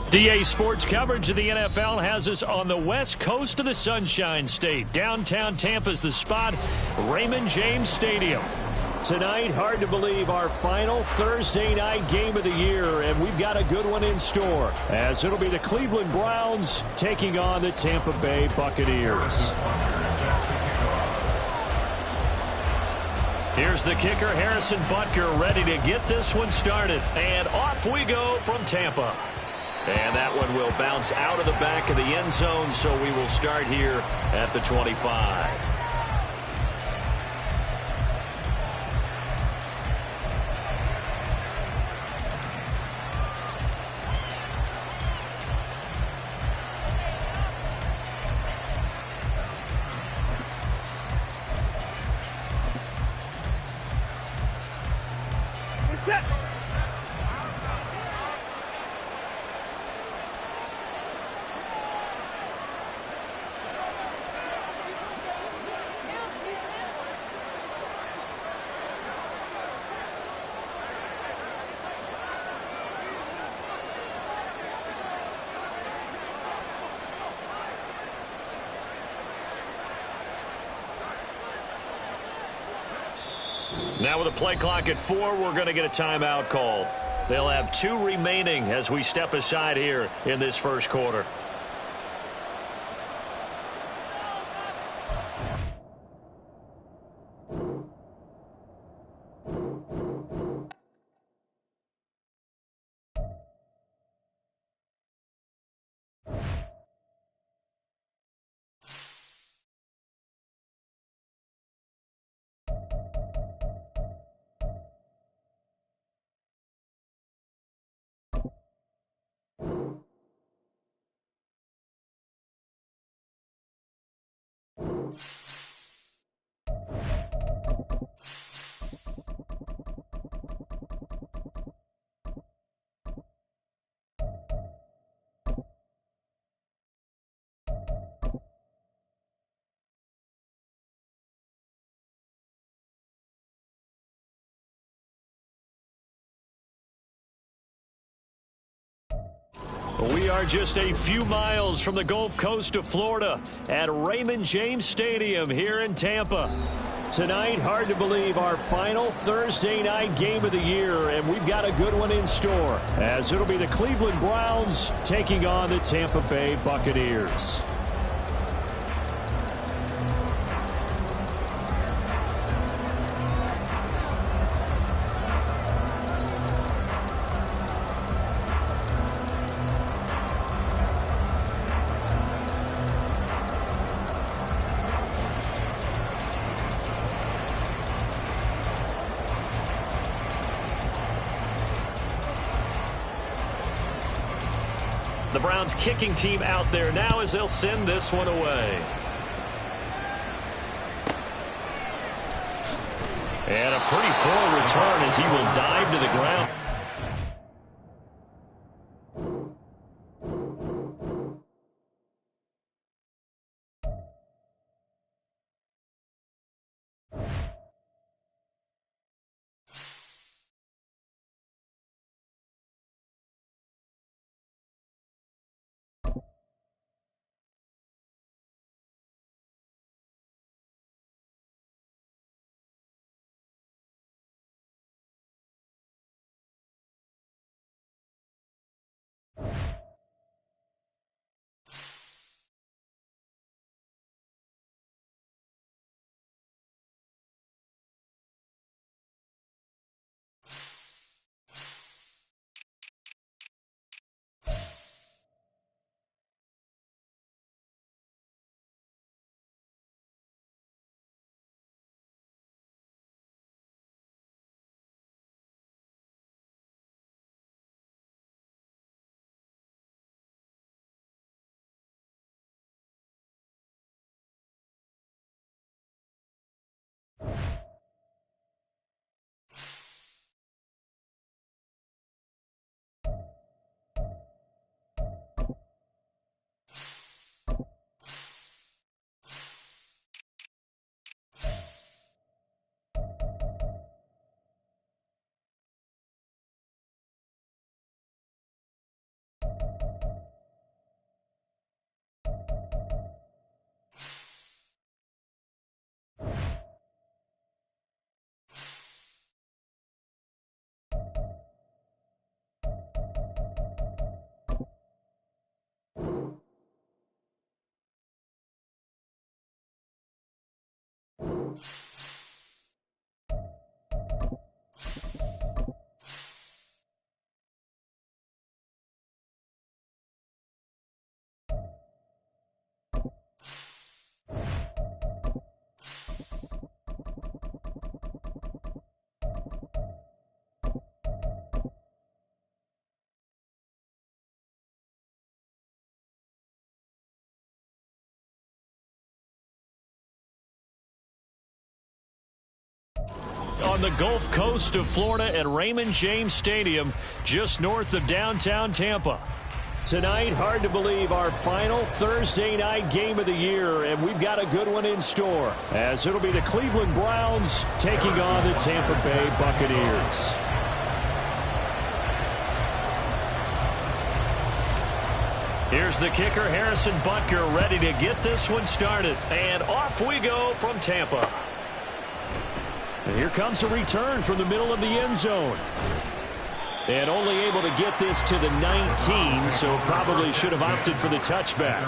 DA Sports coverage of the NFL has us on the west coast of the Sunshine State. Downtown Tampa's the spot, Raymond James Stadium. Tonight, hard to believe, our final Thursday night game of the year, and we've got a good one in store, as it'll be the Cleveland Browns taking on the Tampa Bay Buccaneers. Here's the kicker, Harrison Butker, ready to get this one started. And off we go from Tampa. And that one will bounce out of the back of the end zone, so we will start here at the 25. Now with a play clock at 4, we're going to get a timeout call. They'll have 2 remaining as we step aside here in this first quarter. We are just a few miles from the Gulf Coast of Florida at Raymond James Stadium here in Tampa. Tonight, hard to believe, our final Thursday night game of the year, and we've got a good one in store, as it'll be the Cleveland Browns taking on the Tampa Bay Buccaneers. The Browns kicking team out there now as they'll send this one away. And a pretty poor return as he will dive to the ground. on the Gulf Coast of Florida at Raymond James Stadium, just north of downtown Tampa. Tonight, hard to believe, our final Thursday night game of the year, and we've got a good one in store, as it'll be the Cleveland Browns taking on the Tampa Bay Buccaneers. Here's the kicker, Harrison Butker, ready to get this one started. And off we go from Tampa. And here comes a return from the middle of the end zone. And only able to get this to the 19, so probably should have opted for the touchback.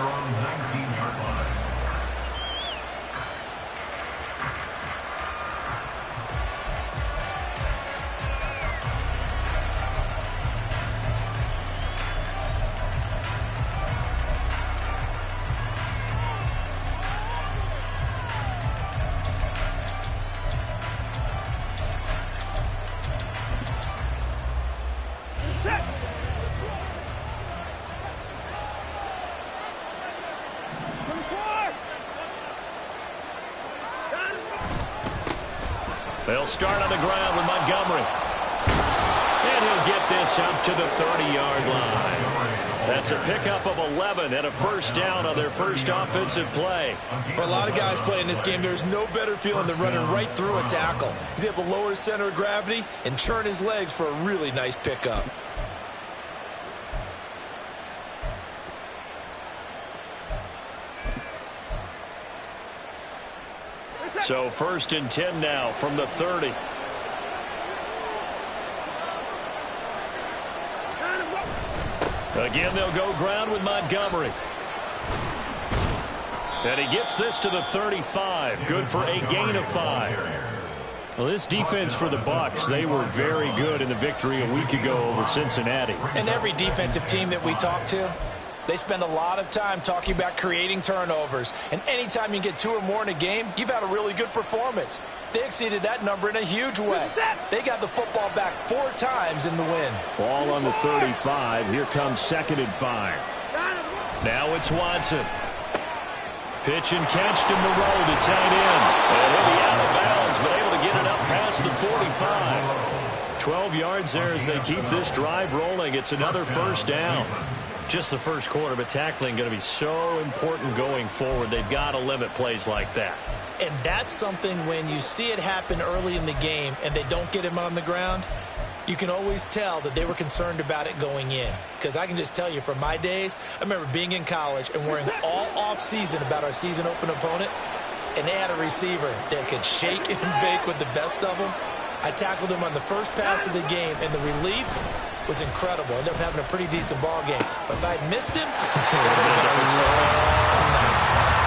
They'll start on the ground with Montgomery. And he'll get this up to the 30-yard line. That's a pickup of 11 and a first down on their first offensive play. For a lot of guys playing this game, there's no better feeling than running right through a tackle. He's able to lower his center of gravity and churn his legs for a really nice pickup. So first and 10 now from the 30. Again, they'll go ground with Montgomery. And he gets this to the 35. Good for a gain of 5. Well, this defense for the Bucs, they were very good in the victory a week ago over Cincinnati. And every defensive team that we talk to, they spend a lot of time talking about creating turnovers. And anytime you get 2 or more in a game, you've had a really good performance. They exceeded that number in a huge way. They got the football back 4 times in the win. Ball on the 35. Here comes 2nd and 5. Now it's Watson. Pitch and catch to Moreau to tight end. And he'll be out of bounds, but able to get it up past the 45. 12 yards there as they keep this drive rolling. It's another first down. Just the first quarter, but tackling going to be so important going forward. They've got to limit plays like that. And that's something when you see it happen early in the game and they don't get him on the ground, you can always tell that they were concerned about it going in. Because I can just tell you from my days, I remember being in college and worrying all off-season about our season open opponent, and they had a receiver that could shake and bake with the best of them. I tackled him on the first pass of the game, and the relief was incredible. Ended up having a pretty decent ball game. But if I had missed him, it would have been a restart.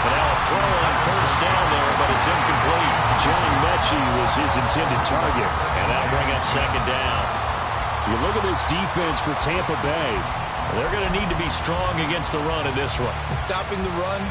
Now a throw on first down there, but it's incomplete. John Mechie was his intended target, and that'll bring up 2nd down. You look at this defense for Tampa Bay. They're going to need to be strong against the run in this one. And stopping the run,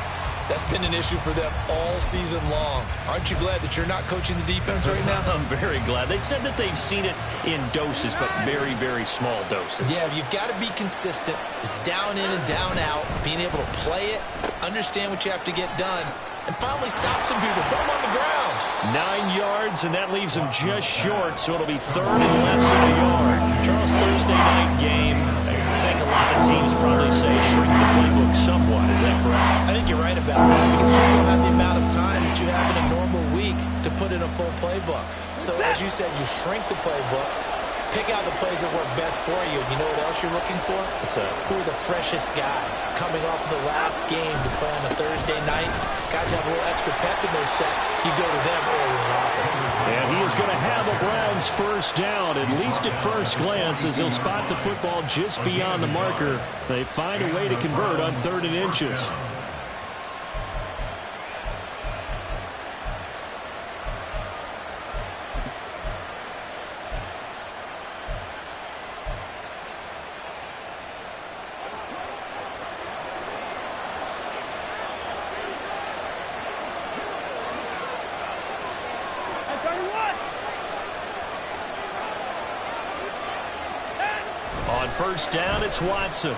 that's been an issue for them all season long. Aren't you glad that you're not coaching the defense right now? I'm very glad. They said that they've seen it in doses, but very, very small doses. Yeah, you've got to be consistent. It's down in and down out, being able to play it, understand what you have to get done, and finally stop some people, put them on the ground. 9 yards, and that leaves them just short, so it'll be 3rd and less than a yard. Charles, Thursday night game, I think a lot of teams probably say shrink the playbook somewhat. Is that correct? I think you're right about that because you just don't have the amount of time that you have in a normal week to put in a full playbook. So as you said, you shrink the playbook, pick out the plays that work best for you. You know what else you're looking for? Who are the freshest guys coming off the last game to play on a Thursday night? Guys have a little extra pep in their step. You go to them early and often. And he is going to have a Browns first down, at least at first glance, as he'll spot the football just beyond the marker. They find a way to convert on 3rd and inches. On first down, it's Watson.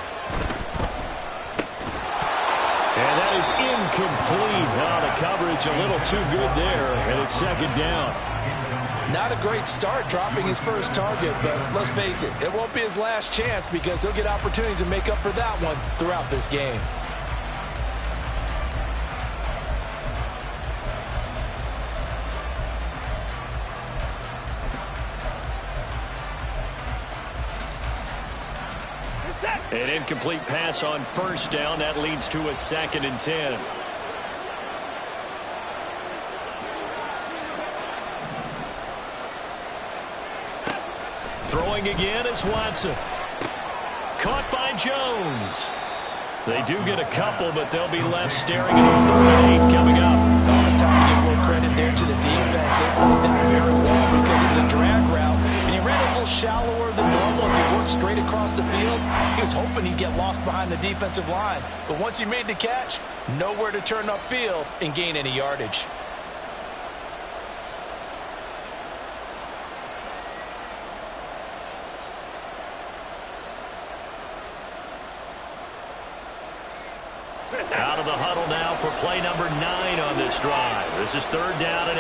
And that is incomplete. Now the coverage a little too good there, and it's 2nd down. Not a great start dropping his first target, but let's face it, it won't be his last chance because he'll get opportunities to make up for that one throughout this game. An incomplete pass on first down. That leads to a 2nd and 10. Throwing again is Watson. Caught by Jones. They do get a couple, but they'll be left staring at a 3rd and 8 coming up. Oh, it's time to give a little credit there to the defense. They played that very well because it was a drag route, and he ran a little shallower than normal as he worked straight across the field. He was hoping he'd get lost behind the defensive line, but once he made the catch, nowhere to turn upfield and gain any yardage. Out of the huddle now for play number 9 on this drive. This is 3rd down and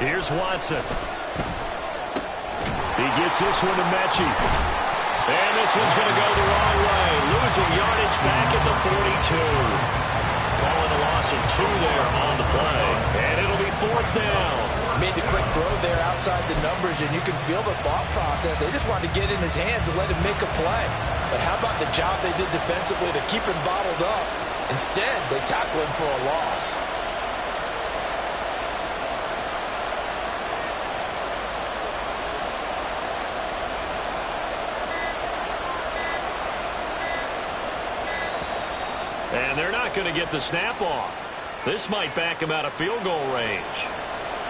8. Here's Watson. He gets this one to Mechie. And this one's going to go the wrong way. Losing yardage back at the 42. Calling a loss of 2 there on the play. And it'll be 4th down. Made the quick throw there outside the numbers, and you can feel the thought process. They just wanted to get in his hands and let him make a play. But how about the job they did defensively to keep him bottled up? Instead, they tackle him for a loss. And they're not going to get the snap off. This might back him out of field goal range.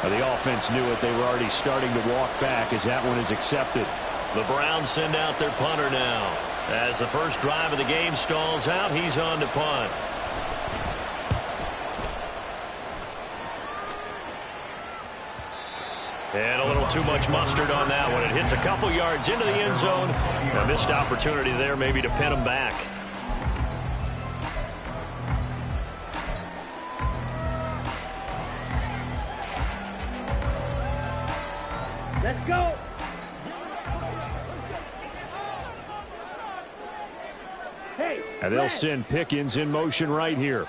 The offense knew it. They were already starting to walk back as that one is accepted. The Browns send out their punter now. As the first drive of the game stalls out, he's on to punt. And a little too much mustard on that one. It hits a couple yards into the end zone. A missed opportunity there maybe to pin him back. Let's go. Hey, And they'll send Pickens in motion right here.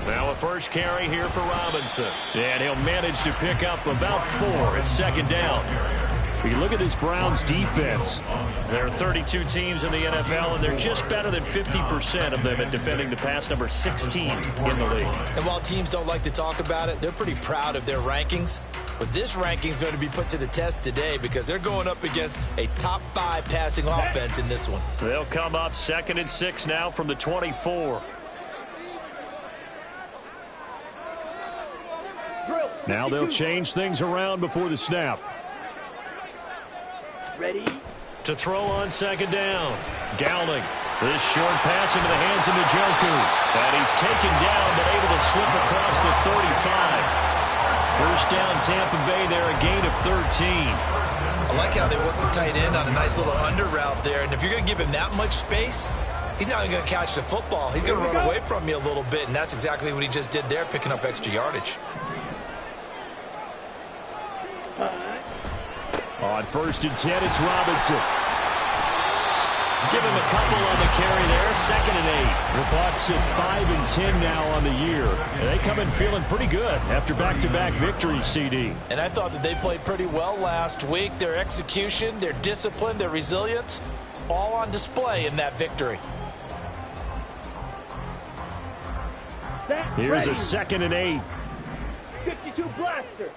Now a first carry here for Robinson. And he'll manage to pick up about 4. It's 2nd down. You look at this Browns defense. There are 32 teams in the NFL, and they're just better than 50% of them at defending the pass, number 16 in the league. And while teams don't like to talk about it, they're pretty proud of their rankings. But this ranking is going to be put to the test today because they're going up against a top 5 passing offense in this one. They'll come up 2nd and 6 now from the 24. Now they'll change things around before the snap. Ready? To throw on 2nd down. Downing. This short pass into the hands of Njoku. And he's taken down but able to slip across the 35. First down Tampa Bay there, a gain of 13. I like how they work the tight end on a nice little under route there. And if you're going to give him that much space, he's not even going to catch the football. He's going to run away from you a little bit, and that's exactly what he just did there, picking up extra yardage. On 1st and 10, it's Robinson. Give him a couple on the carry there. 2nd and 8. The Bucs at 5 and 10 now on the year. And they come in feeling pretty good after back-to-back victories, CD. And I thought that they played pretty well last week. Their execution, their discipline, their resilience, all on display in that victory. Here's a 2nd and 8. 52 blaster.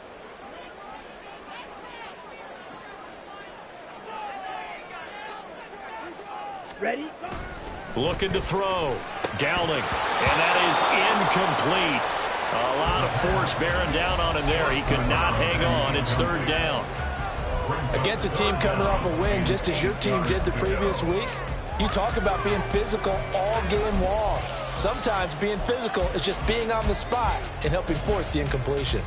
Ready? Looking to throw. Downing. And that is incomplete. A lot of force bearing down on him there. He could not hang on. It's 3rd down. Against a team coming off a win, just as your team did the previous week, you talk about being physical all game long. Sometimes being physical is just being on the spot and helping force the incompletion.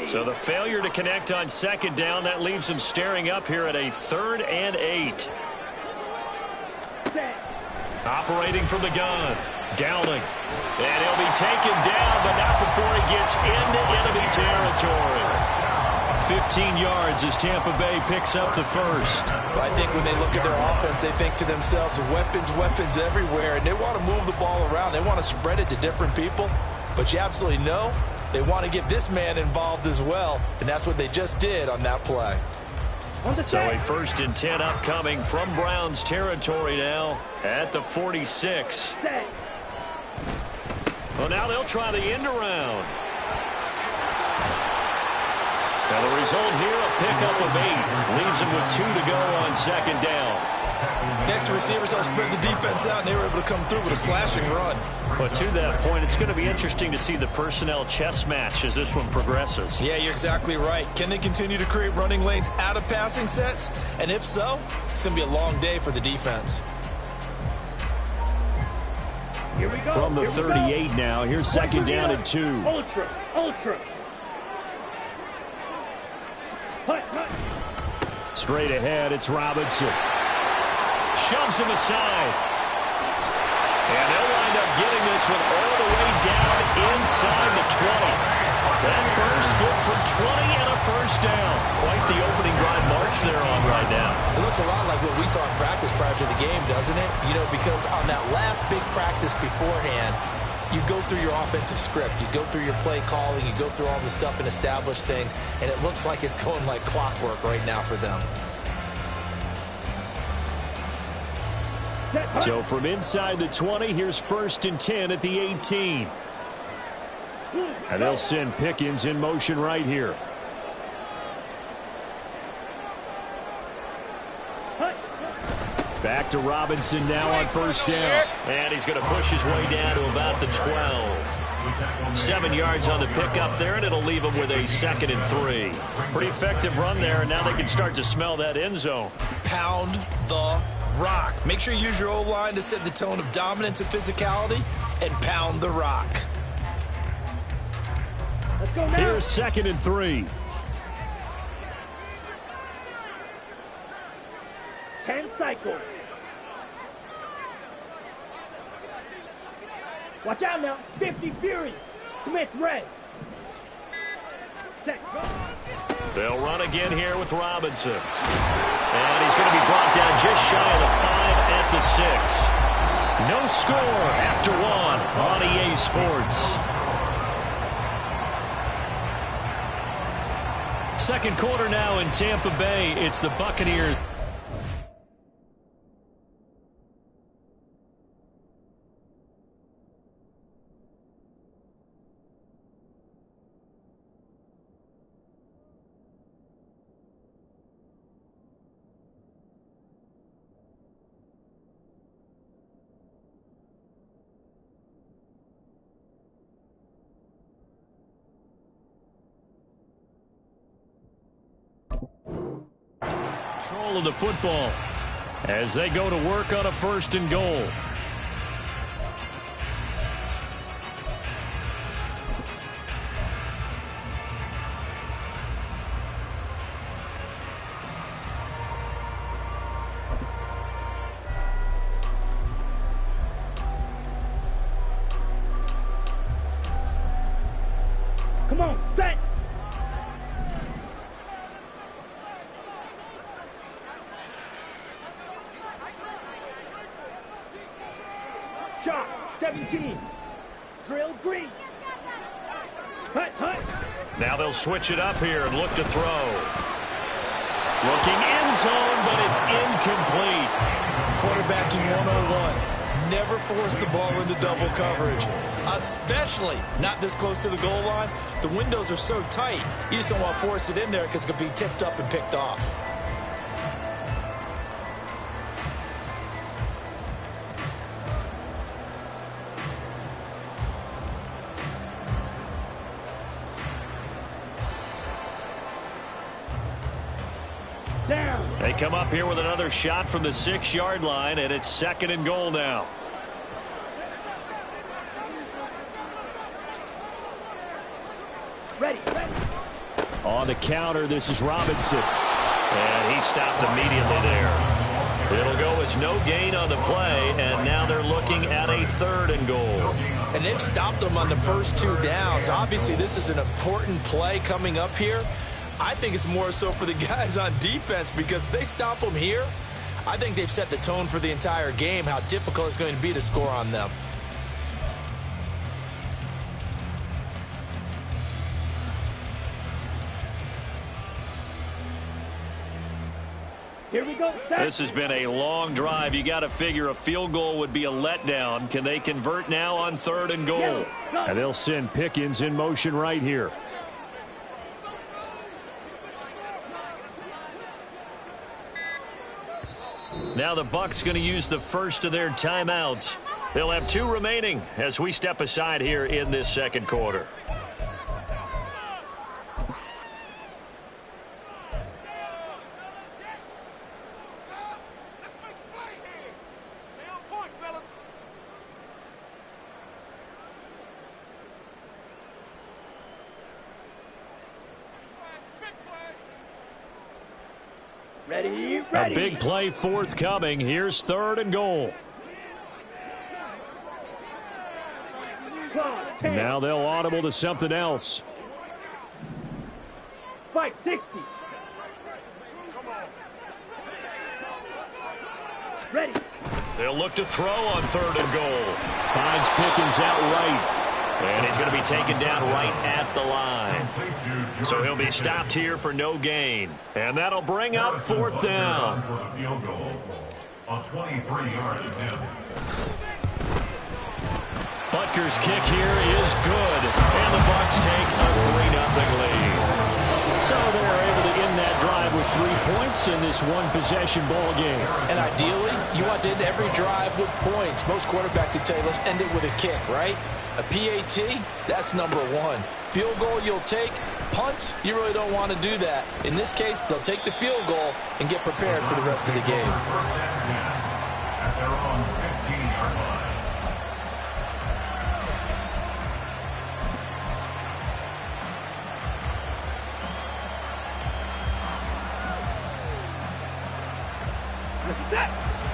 So the failure to connect on second down, that leaves him staring up here at a 3rd and 8. Operating from the gun. Downing. And he'll be taken down, but not before he gets into enemy territory. 15 yards as Tampa Bay picks up the first. But I think when they look at their offense, they think to themselves, weapons everywhere, and they want to move the ball around. They want to spread it to different people. But you absolutely know they want to get this man involved as well, and that's what they just did on that play. So a 1st and 10 upcoming from Browns territory now at the 46. Well, now they'll try the end around. Now the result here, a pickup of 8. Leaves him with 2 to go on second down. Next receivers help spread the defense out, and they were able to come through with a slashing run. But to that point, it's going to be interesting to see the personnel chess match as this one progresses. Yeah, you're exactly right. Can they continue to create running lanes out of passing sets? And if so, it's going to be a long day for the defense. Here we go. From the 38 now, here's second down and 2. Ultra. Hut. Straight ahead, it's Robinson. Shoves him aside. And they'll wind up getting this one all the way down inside the 20. That burst good for 20 and a first down. Quite the opening drive march they're on right now. It looks a lot like what we saw in practice prior to the game, doesn't it? You know, because on that last big practice beforehand, you go through your offensive script, you go through your play calling, you go through all the stuff and establish things, and it looks like it's going like clockwork right now for them. So from inside the 20, here's 1st and 10 at the 18. And they'll send Pickens in motion right here. Back to Robinson now on 1st down. And he's going to push his way down to about the 12. 7 yards on the pickup there, and it'll leave him with a 2nd and 3. Pretty effective run there, and now they can start to smell that end zone. Pound the rock. Make sure you use your O-line to set the tone of dominance and physicality, and pound the rock. Let's go now. Here's 2nd and 3. 10 cycles. Watch out now. 50 Fury. Smith red. Set. Go. They'll run again here with Robinson. And he's going to be brought down just shy of the 5 at the 6. No score after 1 on EA Sports. Second quarter now in Tampa Bay. It's the Buccaneers. Control of the football as they go to work on a 1st and goal. Come on, set. Shot, 17. Drill green. Hut. Now they'll switch it up here and look to throw. Looking end zone, but it's incomplete. Quarterbacking 101. Never force the ball into double coverage, especially not this close to the goal line. The windows are so tight, you just don't want to force it in there because it could be tipped up and picked off. Down. They come up here with another shot from the 6-yard line, and it's 2nd and goal now. Ready. On the counter, this is Robinson. And he stopped immediately there. It'll go as no gain on the play, and now they're looking at a 3rd and goal. And they've stopped them on the first 2 downs. Obviously, this is an important play coming up here. I think it's more so for the guys on defense, because if they stop them here, I think they've set the tone for the entire game, how difficult it's going to be to score on them. Here we go. This has been a long drive. You got to figure a field goal would be a letdown. Can they convert now on 3rd and goal? And they'll send Pickens in motion right here. Now the Bucs going to use the first of their timeouts. They'll have 2 remaining as we step aside here in this 2nd quarter. Ready. A big play forthcoming. Here's 3rd and goal. Now they'll audible to something else. 560. Ready. They'll look to throw on 3rd and goal. Finds Pickens out right. And he's going to be taken down right at the line. So he'll be stopped here for no gain. And that'll bring up 4th down. Butker's kick here is good. And the Bucs take a 3-0 lead. So they're able to end that drive with 3 points in this one-possession ball game. And ideally, you want to end every drive with points. Most quarterbacks would tell you, let's end it with a kick, right? A PAT, that's number 1. Field goal you'll take. Punts, you really don't want to do that. In this case, they'll take the field goal and get prepared for the rest of the game. At their own 15-yard line.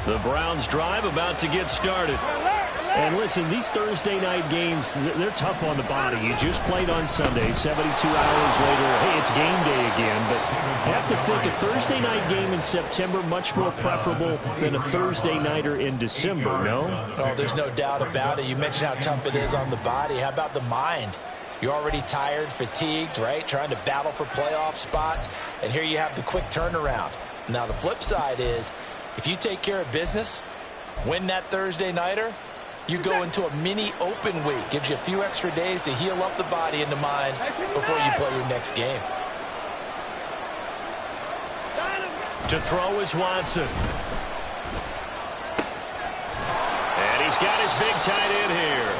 The Browns drive about to get started. And listen, these Thursday night games, they're tough on the body. You just played on Sunday, 72 hours later, hey, it's game day again. But you have to think a Thursday night game in September much more preferable than a Thursday nighter in December, no? Oh, there's no doubt about it. You mentioned how tough it is on the body. How about the mind? You're already tired, fatigued, right? Trying to battle for playoff spots. And here you have the quick turnaround. Now, the flip side is, if you take care of business, win that Thursday nighter, you go into a mini open week. Gives you a few extra days to heal up the body and the mind before you play your next game. To throw is Watson. And he's got his big tight end here.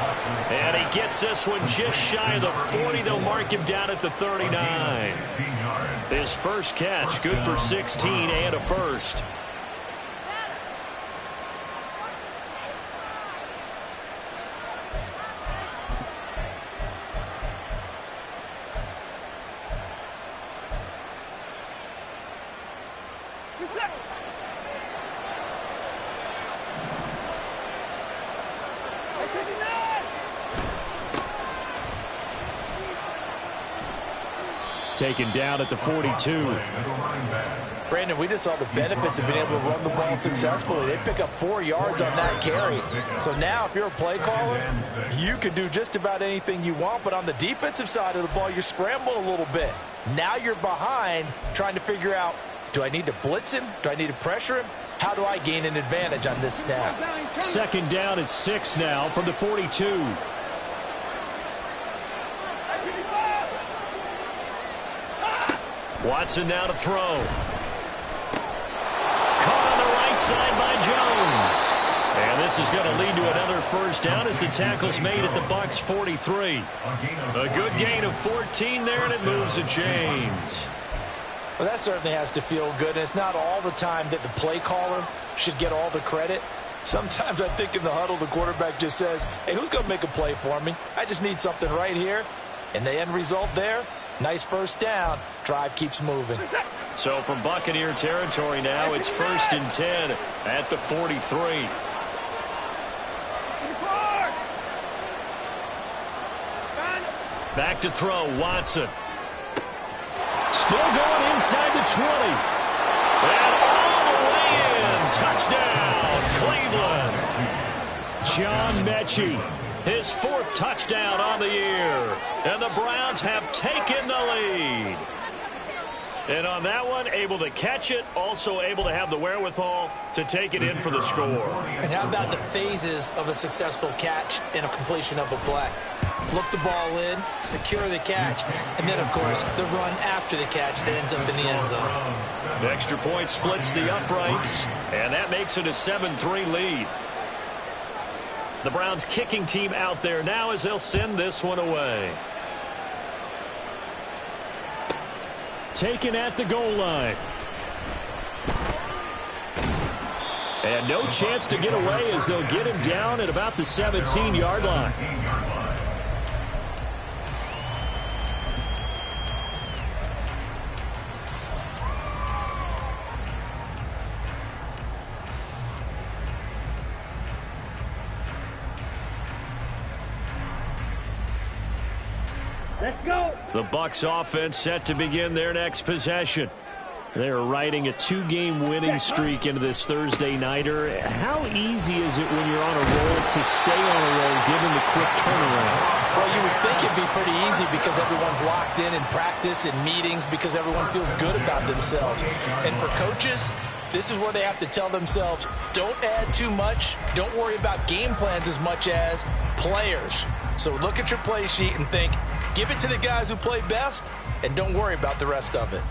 And he gets this one just shy of the 40. They'll mark him down at the 39. His first catch, good for 16 and a first. Taken down at the 42. Brandon, we just saw the benefits of being able to run the ball successfully. They pick up 4 yards on that carry. So now if you're a play caller, you can do just about anything you want. But on the defensive side of the ball, you're scrambling a little bit. Now you're behind trying to figure out, do I need to blitz him? Do I need to pressure him? How do I gain an advantage on this snap? Second down at 6 now from the 42. Watson now to throw. Caught on the right side by Jones. And this is going to lead to another first down as the tackle's made at the Bucs 43. A good gain of 14 there, and it moves the chains. Well, that certainly has to feel good, and it's not all the time that the play caller should get all the credit. Sometimes I think in the huddle, the quarterback just says, hey, who's going to make a play for me? I just need something right here. And the end result there, Nice first down. Drive keeps moving. So from Buccaneer territory now, it's 1st and 10 at the 43. Back to throw, Watson. Still going inside the 20. And all the way in. Touchdown, Cleveland. John Mechie, his 4th touchdown on the year. And the Browns have taken the lead. And on that one, able to catch it, also able to have the wherewithal to take it in for the score. And how about the phases of a successful catch and a completion of a play? Look the ball in, secure the catch, and then, of course, the run after the catch that ends up in the end zone. The extra point splits the uprights, and that makes it a 7-3 lead. The Browns kicking team out there now as they'll send this one away. Taken at the goal line. And no chance to get away as they'll get him down at about the 17-yard line. Let's go. The Bucs offense set to begin their next possession. They're riding a 2-game winning streak into this Thursday nighter. How easy is it when you're on a roll to stay on a roll given the quick turnaround? Well, you would think it'd be pretty easy because everyone's locked in practice and meetings because everyone feels good about themselves. And for coaches, this is where they have to tell themselves, don't add too much. Don't worry about game plans as much as players. So look at your play sheet and think, give it to the guys who play best, and don't worry about the rest of it.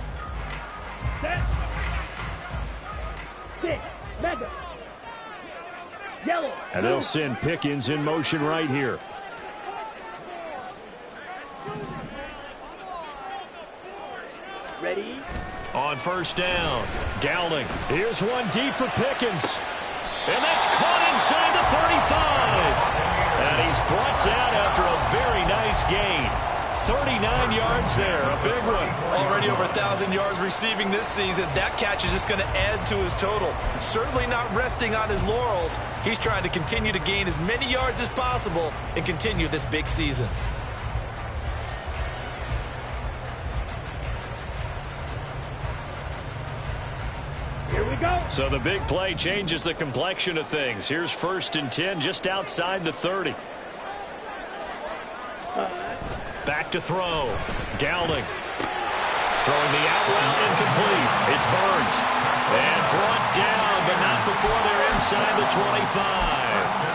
Set. Stick. Mega. Yellow. And they'll send Pickens in motion right here. Ready. On 1st down, Dowling. Here's one deep for Pickens. And that's caught inside the 35. And he's brought down after a very nice gain. 39 yards there, a big one. Already over 1,000 yards receiving this season. That catch is just going to add to his total. Certainly not resting on his laurels. He's trying to continue to gain as many yards as possible and continue this big season. Here we go. So the big play changes the complexion of things. Here's 1st and 10 just outside the 30. Back to throw. Dowling. Throwing the out route incomplete. It's Burns. And brought down, but not before they're inside the 25.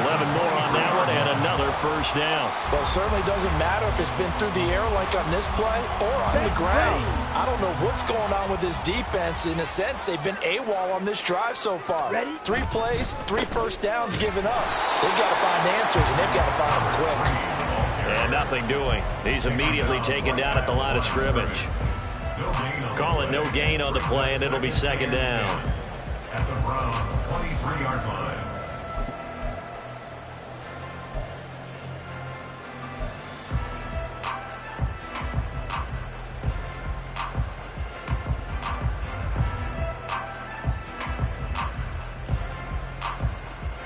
11 more on that one and another 1st down. Well, it certainly doesn't matter if it's been through the air like on this play or on the ground. I don't know what's going on with this defense. In a sense, they've been AWOL on this drive so far. Ready? 3 plays, 3 1st downs given up. They've got to find answers, and they've got to find them quick. And nothing doing. He's immediately taken down at the line of scrimmage. Call it no gain on the play, and it'll be 2nd down. At the Browns' 23-yard line.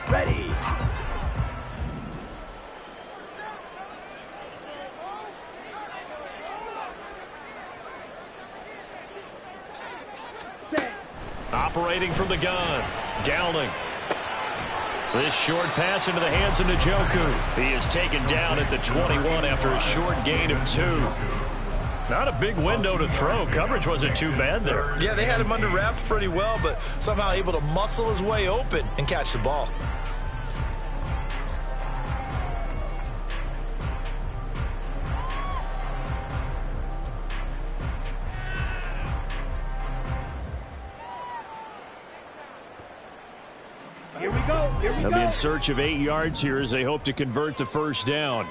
Ready. Set. Operating from the gun. Dowling. This short pass into the hands of Njoku. He is taken down at the 21 after a short gain of 2. Not a big window to throw. Coverage wasn't too bad there. Yeah, they had him under wraps pretty well, but somehow able to muscle his way open and catch the ball. Here we go. Here we They'll go. be in search of 8 yards here as they hope to convert the 1st down.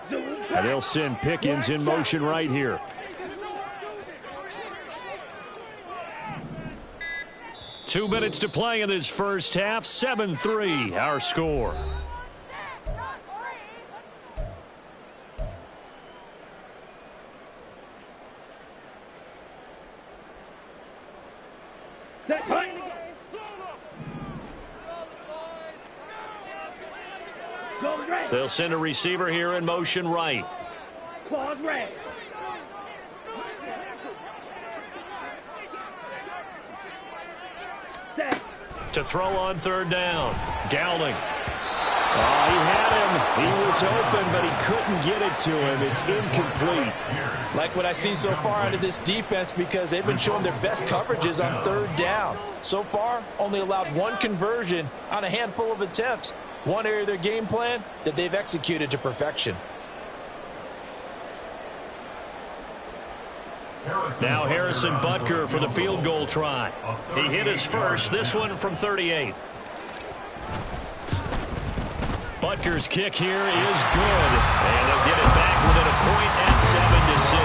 And they'll send Pickens in motion right here. Two minutes to play in this first half. 7-3 our score. Set. Hut. Go red. They'll send a receiver here in motion right. Claws red. Set. To throw on third down. Dowling. Oh, he had him. He was open, but he couldn't get it to him. It's incomplete. Like what I see so far out of this defense, because they've been showing their best coverages on third down. So far, only allowed one conversion on a handful of attempts. One area of their game plan that they've executed to perfection. Now Harrison Butker for the field goal try. He hit his first, this one from 38. Butker's kick here is good. And they'll get it back within a point at 7-6.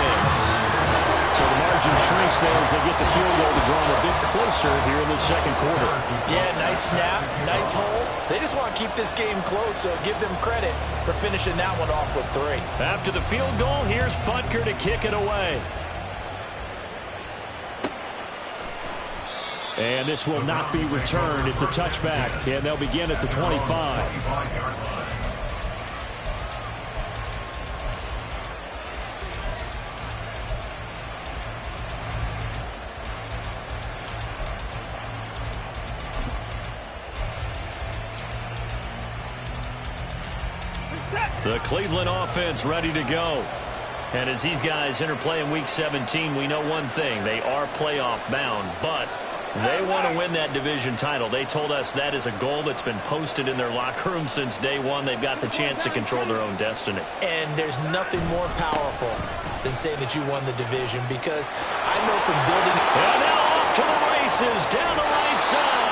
So the margin shrinks there as they get the field goal to draw them a bit closer here in the second quarter. Yeah, nice snap, nice hole. They just want to keep this game close, so give them credit for finishing that one off with 3. After the field goal, here's Butker to kick it away. And this will not be returned. It's a touchback, and they'll begin at the 25. The Cleveland offense ready to go. And as these guys interplay in Week 17, we know one thing. They are playoff bound, but they want to win that division title. They told us that is a goal that's been posted in their locker room since day one. They've got the chance to control their own destiny. And there's nothing more powerful than saying that you won the division, because I know from building... And now off to the races down the right side.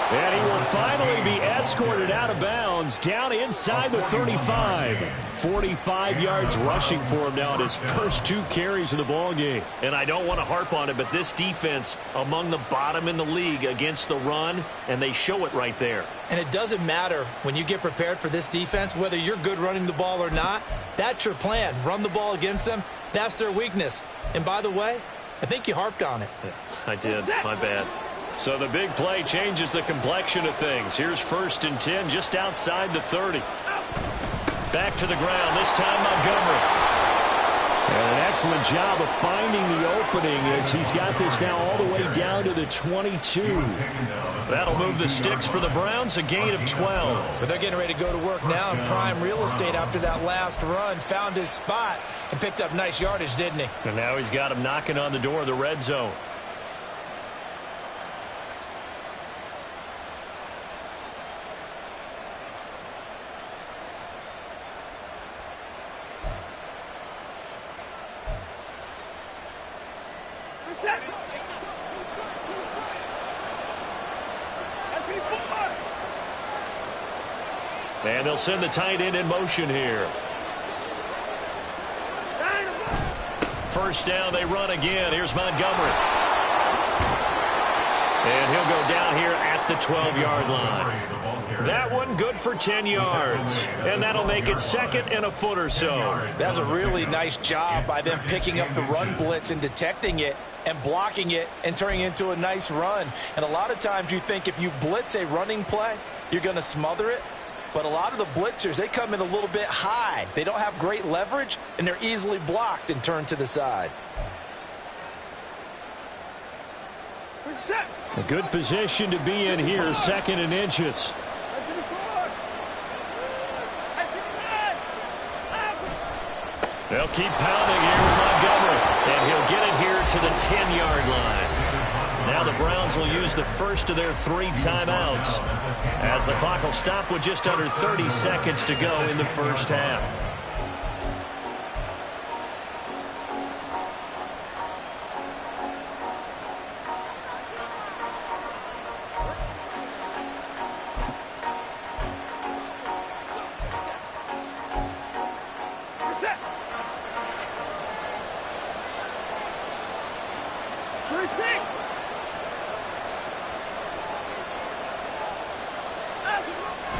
And he will finally be escorted out of bounds down inside the 35. 45 yards rushing for him now in his first 2 carries of the ballgame. And I don't want to harp on it, but this defense among the bottom in the league against the run, and they show it right there. And it doesn't matter when you get prepared for this defense, whether you're good running the ball or not. That's your plan. Run the ball against them. That's their weakness. And by the way, I think you harped on it. Yeah, I did. My bad. So the big play changes the complexion of things. Here's 1st and 10 just outside the 30. Back to the ground, this time Montgomery. And an excellent job of finding the opening as he's got this now all the way down to the 22. That'll move the sticks for the Browns, a gain of 12. But they're getting ready to go to work now in prime real estate after that last run. Found his spot and picked up nice yardage, didn't he? And now he's got him knocking on the door of the red zone. And they'll send the tight end in motion here. First down, they run again. Here's Montgomery. And he'll go down here at the 12-yard line. That one good for 10 yards. And that'll make it 2nd and a foot or so. That's a really nice job by them picking up the run blitz and detecting it and blocking it and turning it into a nice run. And a lot of times you think if you blitz a running play, you're going to smother it. But a lot of the blitzers, they come in a little bit high. They don't have great leverage, and they're easily blocked and turned to the side. A good position to be in here, 2nd and inches. They'll keep pounding here with Montgomery, and he'll get it here to the 10-yard line. Now the Browns will use the first of their 3 timeouts as the clock will stop with just under 30 seconds to go in the first half.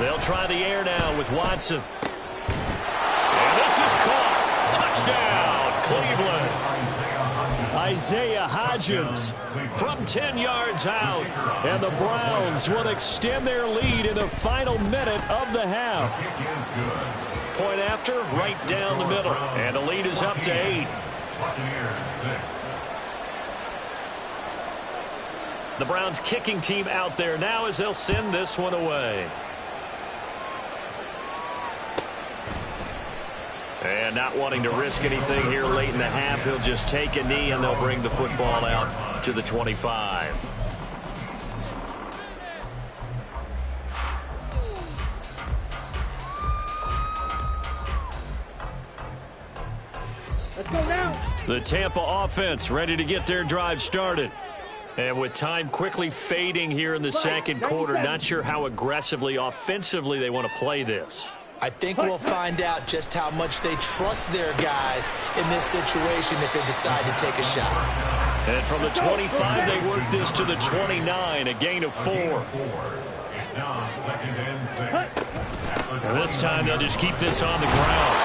They'll try the air now with Watson. And this is caught. Touchdown, Cleveland. Isaiah Hodgins from 10 yards out. And the Browns will extend their lead in the final minute of the half. Point after, right down the middle. And the lead is up to 8. The Browns kicking team out there now as they'll send this one away. And not wanting to risk anything here late in the half, he'll just take a knee and they'll bring the football out to the 25. Let's go now. The Tampa offense ready to get their drive started. And with time quickly fading here in the second quarter, not sure how aggressively, offensively they want to play this. I think we'll find out just how much they trust their guys in this situation if they decide to take a shot. And from the 25, they work this to the 29, a gain of 4. It's now 2nd and 6. And this time they'll just keep this on the ground.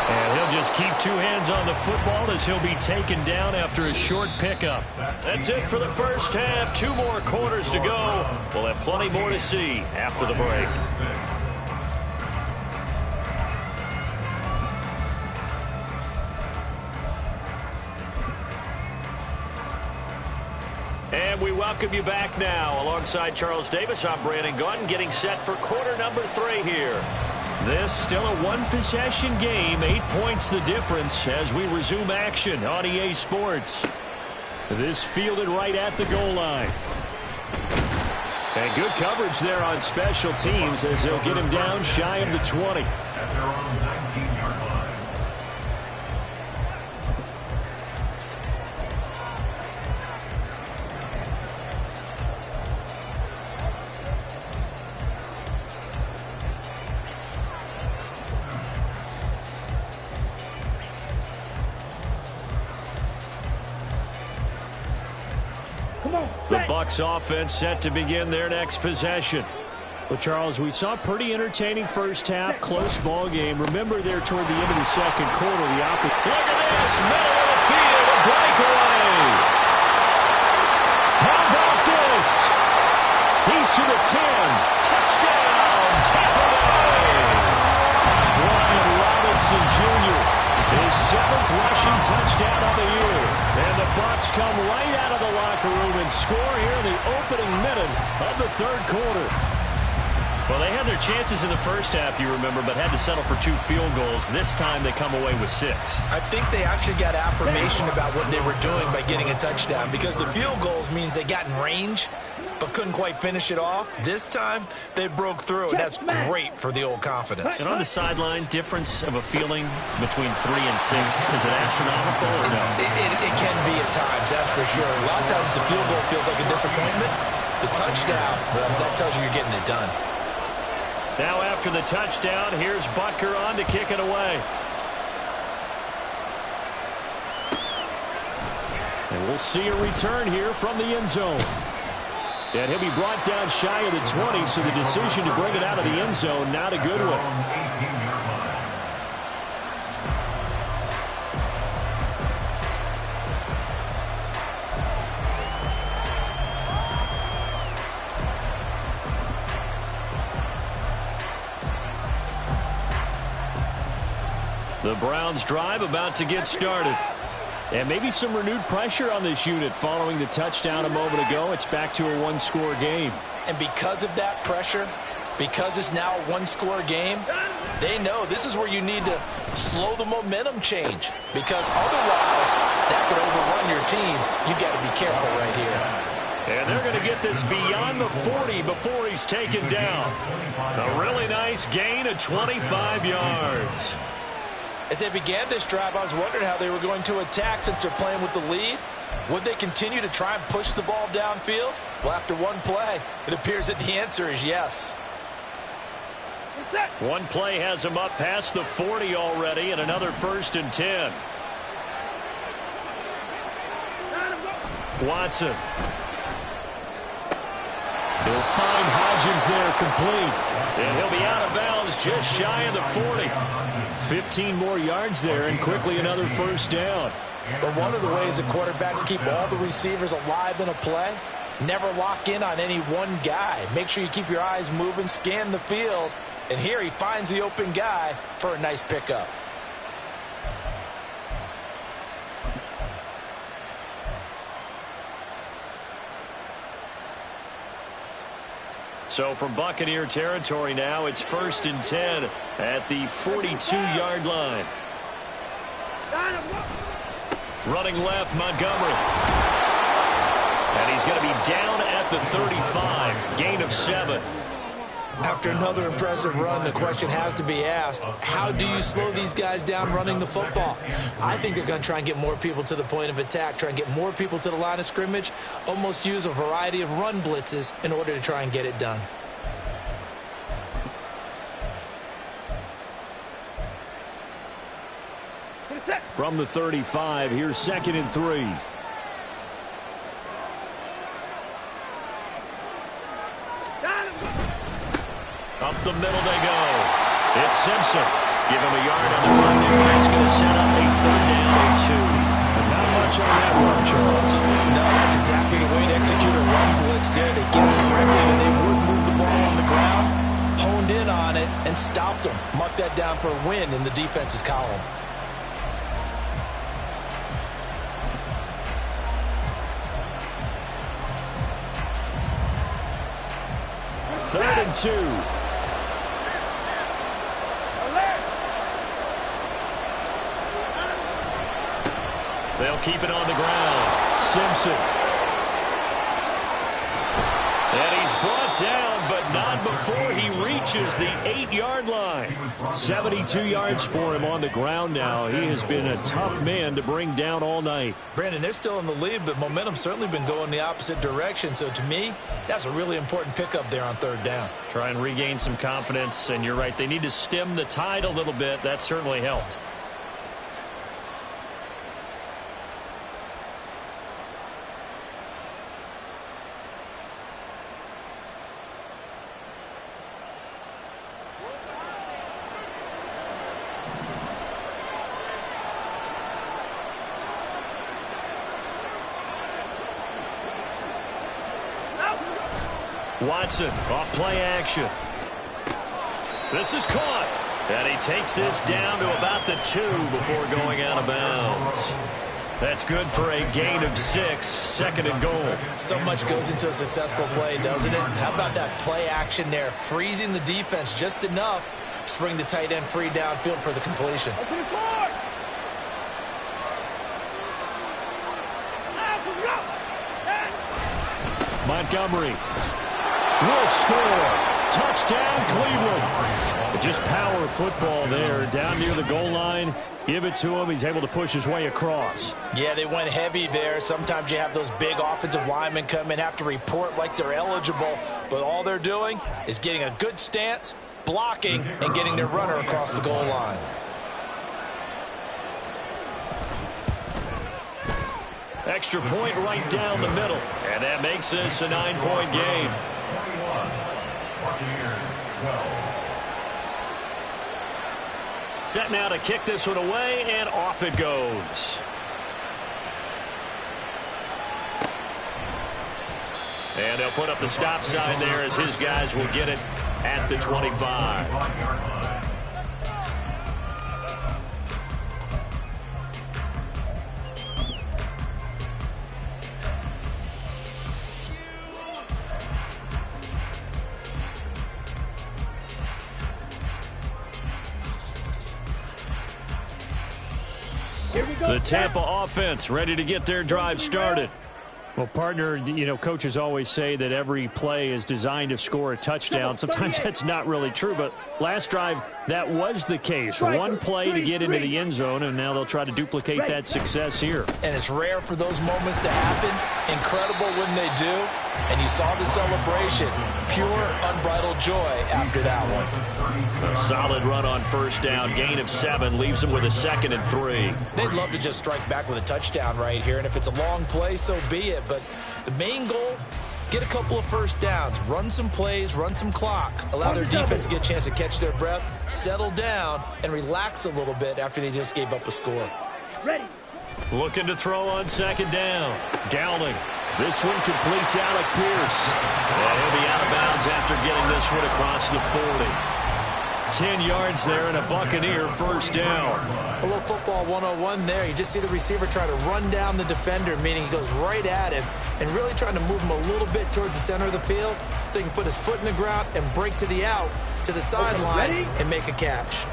And he'll just keep 2 hands on the football as he'll be taken down after a short pickup. That's it for the first half. 2 more quarters to go. We'll have plenty more to see after the break. And we welcome you back now. Alongside Charles Davis, I'm Brandon Gunn, getting set for quarter number 3 here. This still a 1-possession game, 8 points the difference as we resume action on EA Sports. This fielded right at the goal line. And good coverage there on special teams as they'll get him down shy of the 20. At their own 19-yard line. The Bucs offense set to begin their next possession. Well, Charles, we saw a pretty entertaining first half, close ball game. Remember there toward the end of the second quarter, the opportunity. Look at this, middle of the field, a breakaway. How about this? He's to the 10. Touchdown, Tampa Bay. Brian Robinson Jr., his 7th rushing touchdown of the year. And the Bucs come right out of the locker room and score here in the opening minute of the third quarter. Well, they had their chances in the first half, you remember, but had to settle for 2 field goals. This time they come away with 6. I think they actually got affirmation about what they were doing by getting a touchdown, because the field goals means they got in range but couldn't quite finish it off. This time they broke through, and that's great for the old confidence. And on the sideline, difference of a feeling between 3 and 6, is it astronomical or no? It can be at times, that's for sure. A lot of times the field goal feels like a disappointment. The touchdown, well, that tells you you're getting it done. Now after the touchdown, here's Butker on to kick it away. And we'll see a return here from the end zone. And he'll be brought down shy of the 20, so the decision to bring it out of the end zone, not a good one. The Browns drive about to get started. And maybe some renewed pressure on this unit following the touchdown a moment ago. It's back to a 1-score game. And because of that pressure, because it's now a 1-score game, they know this is where you need to slow the momentum change. Because otherwise, that could overrun your team. You've got to be careful right here. And they're going to get this beyond the 40 before he's taken down. A really nice gain of 25 yards. As they began this drive, I was wondering how they were going to attack since they're playing with the lead. Would they continue to try and push the ball downfield? Well, after one play, it appears that the answer is yes. One play has him up past the 40 already, and another 1st and 10. Watson. He'll find Hodgins there complete. And he'll be out of bounds just shy of the 40. 15 more yards there, and quickly another 1st down. But one of the ways that quarterbacks keep all the receivers alive in a play, never lock in on any one guy. Make sure you keep your eyes moving, scan the field. And here he finds the open guy for a nice pickup. So from Buccaneer territory now, it's 1st and 10 at the 42-yard line. Running left, Montgomery. And he's going to be down at the 35. Gain of 7. After another impressive run, the question has to be asked, how do you slow these guys down running the football? I think they're going to try and get more people to the point of attack, try and get more people to the line of scrimmage, almost use a variety of run blitzes in order to try and get it done. From the 35, here's 2nd and 3. Up the middle they go. It's Simpson. Give him a yard on the run there. That's going to set up a 3rd down and 2. But not much on that run, Charles. No, that's exactly the way to execute a run blitz there. They guessed correctly that they would move the ball on the ground, honed in on it, and stopped them. Mark that down for a win in the defense's column. Third and 2. They'll keep it on the ground. Simpson. And he's brought down, but not before he reaches the 8-yard line. 72 yards for him on the ground now. He has been a tough man to bring down all night. Brandon, they're still in the lead, but momentum's certainly been going the opposite direction. So to me, that's a really important pickup there on 3rd down. Try and regain some confidence, and you're right. They need to stem the tide a little bit. That certainly helped. Watson off play action. This is caught. And he takes this down to about the 2 before going out of bounds. That's good for a gain of 6, 2nd and goal. So much goes into a successful play, doesn't it? How about that play action there, freezing the defense just enough to bring the tight end free downfield for the completion. Montgomery will score. Touchdown, Cleveland. Just power football there down near the goal line. Give it to him. He's able to push his way across. Yeah, they went heavy there. Sometimes you have those big offensive linemen come in, have to report like they're eligible, but all they're doing is getting a good stance, blocking, and getting their runner across the goal line. Extra point right down the middle. And that makes this a 9-point game. Set now to kick this one away, and off it goes. And they'll put up the stop sign there as his guys will get it at the 25. The Tampa offense ready to get their drive started. Well, partner, you know, coaches always say that every play is designed to score a touchdown. Sometimes that's not really true, but last drive, that was the case. One play to get into the end zone, and now they'll try to duplicate that success here. And it's rare for those moments to happen. Incredible when they do. And you saw the celebration. Pure, unbridled joy after that one. A solid run on 1st down. Gain of 7 leaves them with a 2nd and 3. They'd love to just strike back with a touchdown right here. And if it's a long play, so be it. But the main goal, get a couple of 1st downs. Run some plays, run some clock. Allow their defense to get a chance to catch their breath, settle down, and relax a little bit after they just gave up a score. Ready. Looking to throw on second down. Dowling. This one completes Alec Pierce. And he'll be out of bounds after getting this one across the 40. 10 yards there and a Buccaneer first down. A little football 101 there. You just see the receiver try to run down the defender, meaning he goes right at him and really trying to move him a little bit towards the center of the field so he can put his foot in the ground and break to the out, to the sideline, and make a catch.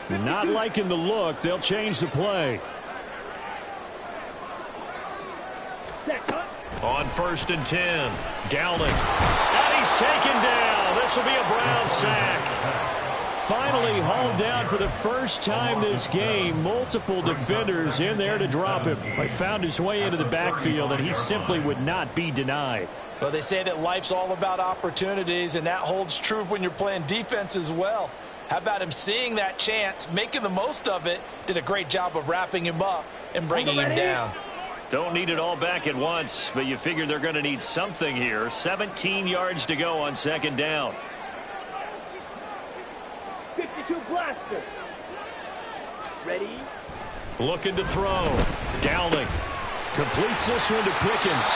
Not liking the look. They'll change the play. On 1st and 10, Dowling. And he's taken down. This will be a Brown sack. Finally hauled down for the first time this game. Multiple defenders in there to drop him. He found his way into the backfield, and he simply would not be denied. Well, they say that life's all about opportunities, and that holds true when you're playing defense as well. How about him seeing that chance, making the most of it, did a great job of wrapping him up and bringing him down. Don't need it all back at once, but you figure they're going to need something here. 17 yards to go on second down. 52 blaster. Ready. Looking to throw. Dowling. Completes this one to Pickens.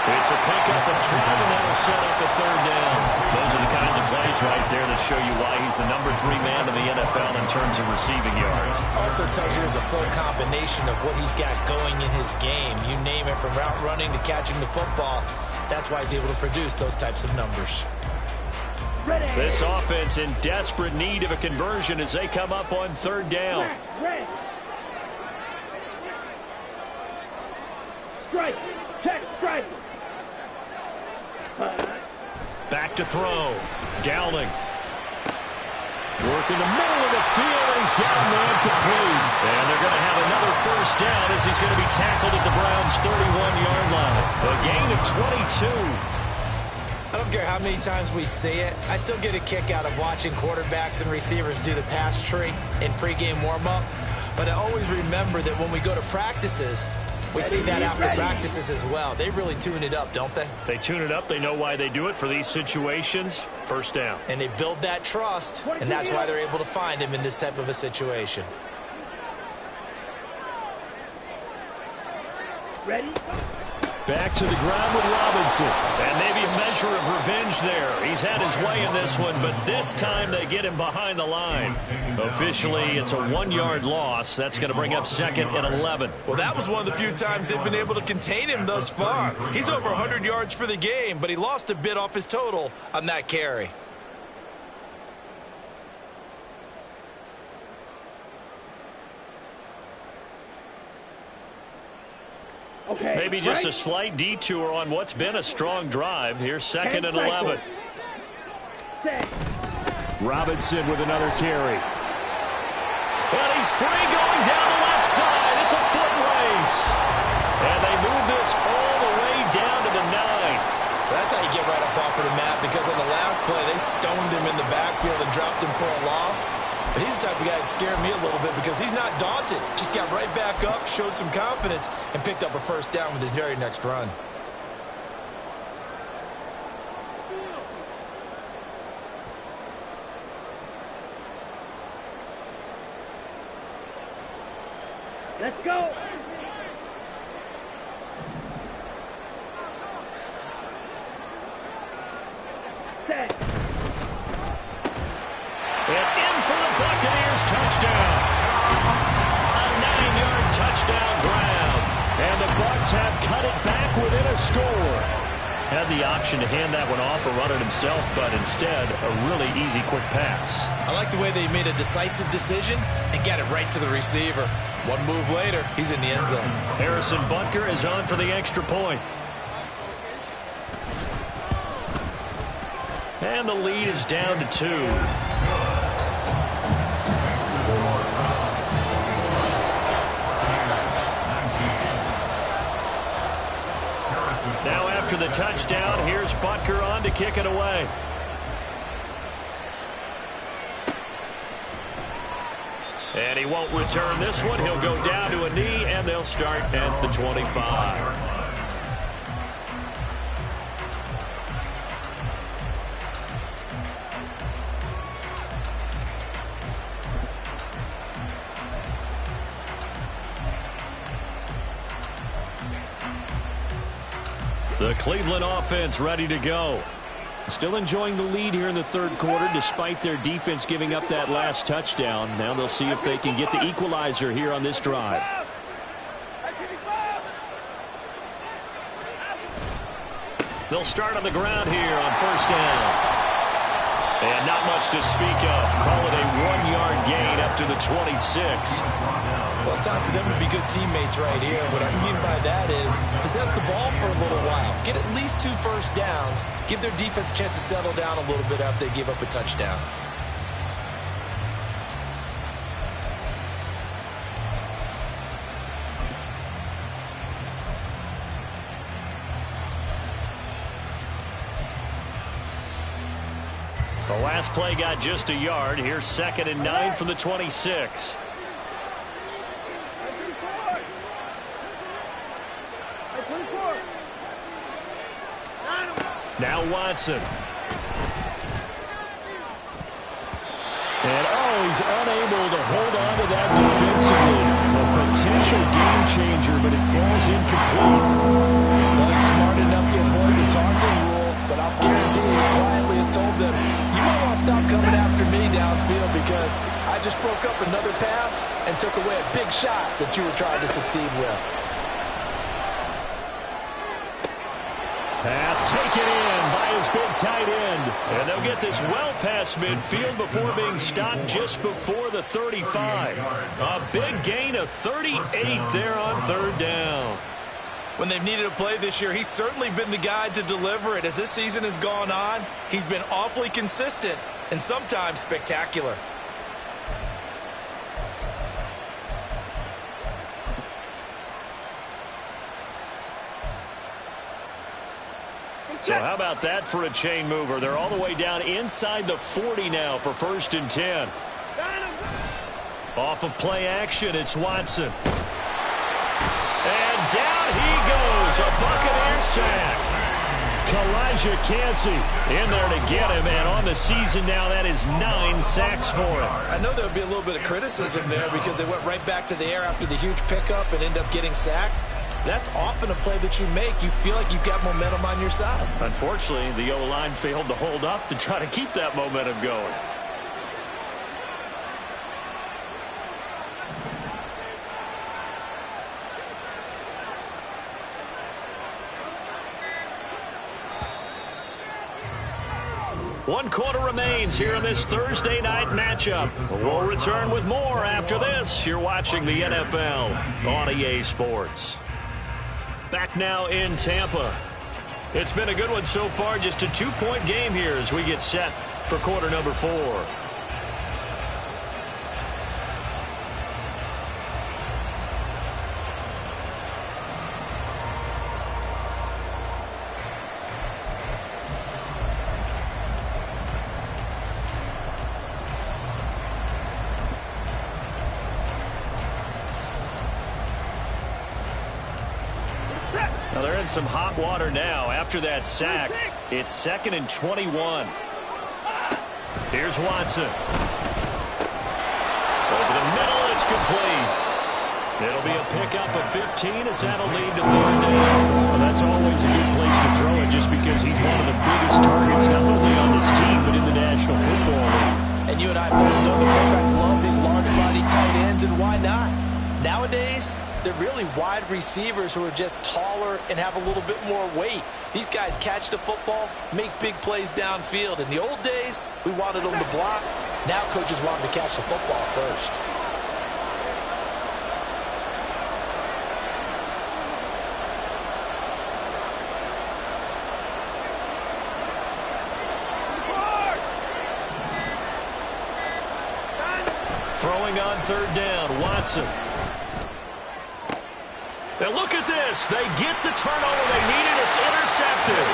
It's a pickup of 12, and that'll set up the third down. Those are the kinds of plays right there that show you why he's the number 3 man in the NFL in terms of receiving yards. Also tells you there's a full combination of what he's got going in his game. You name it, from route running to catching the football. That's why he's able to produce those types of numbers. Ready. This offense in desperate need of a conversion as they come up on third down. Red. Strike. Check. Strike. Back to throw. Dowling. Working the middle of the field, and he's got a man complete. And they're going to have another first down as he's going to be tackled at the Browns' 31-yard line. A gain of 22. I don't care how many times we see it. I still get a kick out of watching quarterbacks and receivers do the pass tree in pregame warm-up. But I always remember that when we go to practices, we see that after practices as well. They really tune it up, don't they? They tune it up. They know why they do it for these situations. First down. And they build that trust, and that's why they're able to find him in this type of a situation. Ready. Back to the ground with Robinson. And maybe a measure of revenge there. He's had his way in this one, but this time they get him behind the line. Officially, it's a 1-yard loss. That's going to bring up 2nd and 11. Well, that was one of the few times they've been able to contain him thus far. He's over 100 yards for the game, but he lost a bit off his total on that carry. Okay. Maybe just a slight detour on what's been a strong drive. Here's 2nd and 11. Robinson with another carry. And he's free going down the left side. It's a foot race. And they move this all the way down to the 9. That's how you get right up off of the mat, because on the last play, they stoned him in the backfield and dropped him for a loss. But he's the type of guy that scared me a little bit because he's not daunted. Just got right back up, showed some confidence, and picked up a first down with his very next run. Let's go. Set. And in for the Buccaneers touchdown. A 9-yard touchdown grab. And the Bucs have cut it back within a score. Had the option to hand that one off or run it himself, but instead, a really easy, quick pass. I like the way they made a decisive decision and got it right to the receiver. One move later, he's in the end zone. Harrison Butker is on for the extra point. And the lead is down to 2. Now after the touchdown, here's Butker on to kick it away. And he won't return this one. He'll go down to a knee, and they'll start at the 25. The Cleveland offense ready to go. Still enjoying the lead here in the third quarter despite their defense giving up that last touchdown. Now they'll see if they can get the equalizer here on this drive. They'll start on the ground here on first down. And not much to speak of. Call it a 1-yard gain up to the 26. Well, it's time for them to be good teammates right here. What I mean by that is possess the ball for a little while. Get at least 2 first downs. Give their defense a chance to settle down a little bit after they give up a touchdown. The last play got just a yard. Here's 2nd and 9 from the 26. Now Watson. And he's unable to hold on to that defensively. A potential game changer, but it falls incomplete. Well, he's smart enough to avoid the taunting rule, but I'll guarantee he quietly has told them, you might want to stop coming after me downfield because I just broke up another pass and took away a big shot that you were trying to succeed with. Pass taken in by his big tight end. And they'll get this well past midfield before being stopped just before the 35. A big gain of 38 there on third down. When they've needed a play this year, he's certainly been the guy to deliver it. As this season has gone on, he's been awfully consistent and sometimes spectacular. So how about that for a chain mover? They're all the way down inside the 40 now for 1st and 10. Off of play action, it's Watson. And down he goes, a Buccaneer sack. Kalijah Cansey in there to get him, and on the season now, that is 9 sacks for him. I know there would be a little bit of criticism there because they went right back to the air after the huge pickup and end up getting sacked. That's often a play that you make. You feel like you've got momentum on your side. Unfortunately, the O-line failed to hold up to try to keep that momentum going. One quarter remains here in this Thursday night matchup. We'll return with more after this. You're watching the NFL on EA Sports. Back now in Tampa. It's been a good one so far. Just a 2-point game here as we get set for quarter number 4. Now they're in some hot water now. After that sack, it's 2nd and 21. Here's Watson. Over the middle, it's complete. It'll be a pickup of 15 as that'll lead to 3rd down. Well, that's always a good place to throw it just because he's one of the biggest targets not only on this team but in the National Football League. And you and I both know the quarterbacks love these large-body tight ends, and why not? Nowadays, they're really wide receivers who are just taller and have a little bit more weight. These guys catch the football, make big plays downfield. In the old days, we wanted them to block. Now coaches want them to catch the football first. Throwing on 3rd down, Watson. Now look at this. They get the turnover they needed. It's intercepted.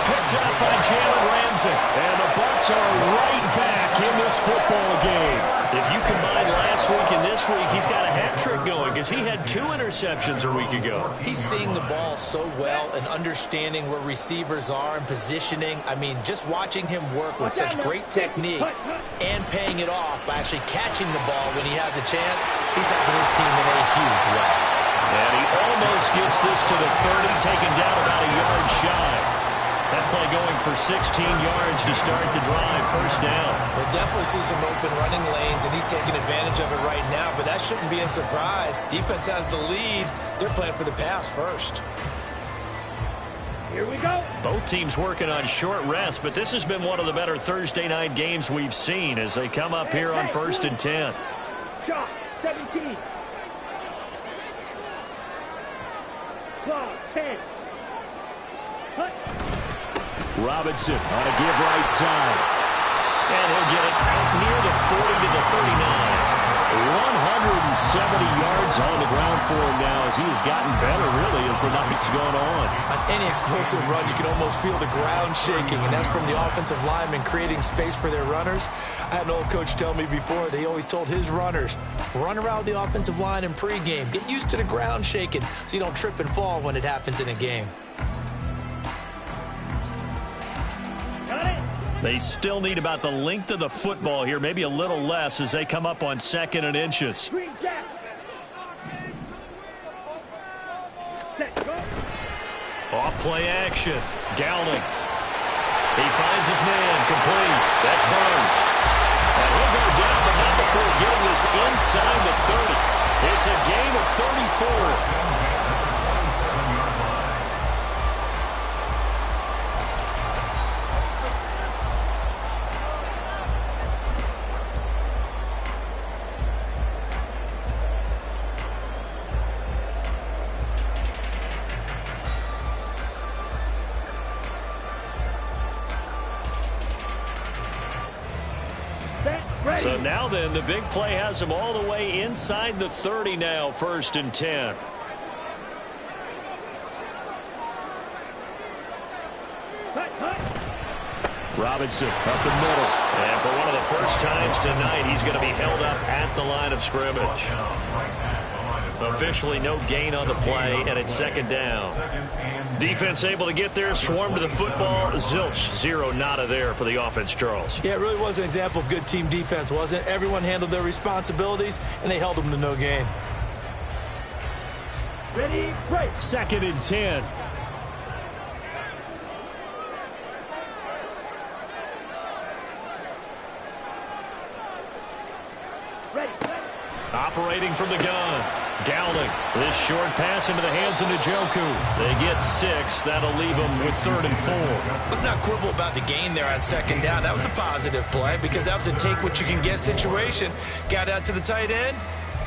Picked up by Jalen Ramsey. And the Bucs are right back in this football game. If you combine last week and this week, he's got a hat trick going because he had 2 interceptions a week ago. He's seeing the ball so well and understanding where receivers are and positioning. I mean, just watching him work with such great technique and paying it off by actually catching the ball when he has a chance, he's helping his team in a huge way. And he almost gets this to the 30, taken down about a yard shy. That play going for 16 yards to start the drive. First down. We'll definitely see some open running lanes, and he's taking advantage of it right now, but that shouldn't be a surprise. Defense has the lead. They're playing for the pass first. Here we go. Both teams working on short rest, but this has been one of the better Thursday night games we've seen as they come up here on 1st and 10. Shot, 17. Clock, 10. Cut. Robinson on a give right side. And he'll get it out near the 40 to the 39. 170 yards on the ground for him now as he has gotten better, really, as the night's gone on. On any explosive run, you can almost feel the ground shaking, and that's from the offensive linemen creating space for their runners. I had an old coach tell me before, they always told his runners, run around the offensive line in pregame. Get used to the ground shaking so you don't trip and fall when it happens in a game. They still need about the length of the football here, maybe a little less as they come up on 2nd and inches. Green jack. Set, go. Off play action. Dowling. He finds his man. Complete. That's Burns. And he'll go down, but not before getting this inside the 30. It's a gain of 34. So now then, the big play has him all the way inside the 30 now, 1st and 10. Robinson up the middle. And for one of the first times tonight, he's going to be held up at the line of scrimmage. Officially no gain on the play, and it's 2nd down. Defense able to get there, swarm to the football. Zilch, 0 nada there for the offense, Charles. Yeah, it really was an example of good team defense, wasn't it? Everyone handled their responsibilities, and they held them to no gain. Ready, break. 2nd and 10. Ready. Operating from the gun. Dowling. This short pass into the hands of Njoku. They get 6. That'll leave them with 3rd and 4. Let's not quibble about the gain there on 2nd down. That was a positive play because that was a take-what-you-can-get situation. Got out to the tight end.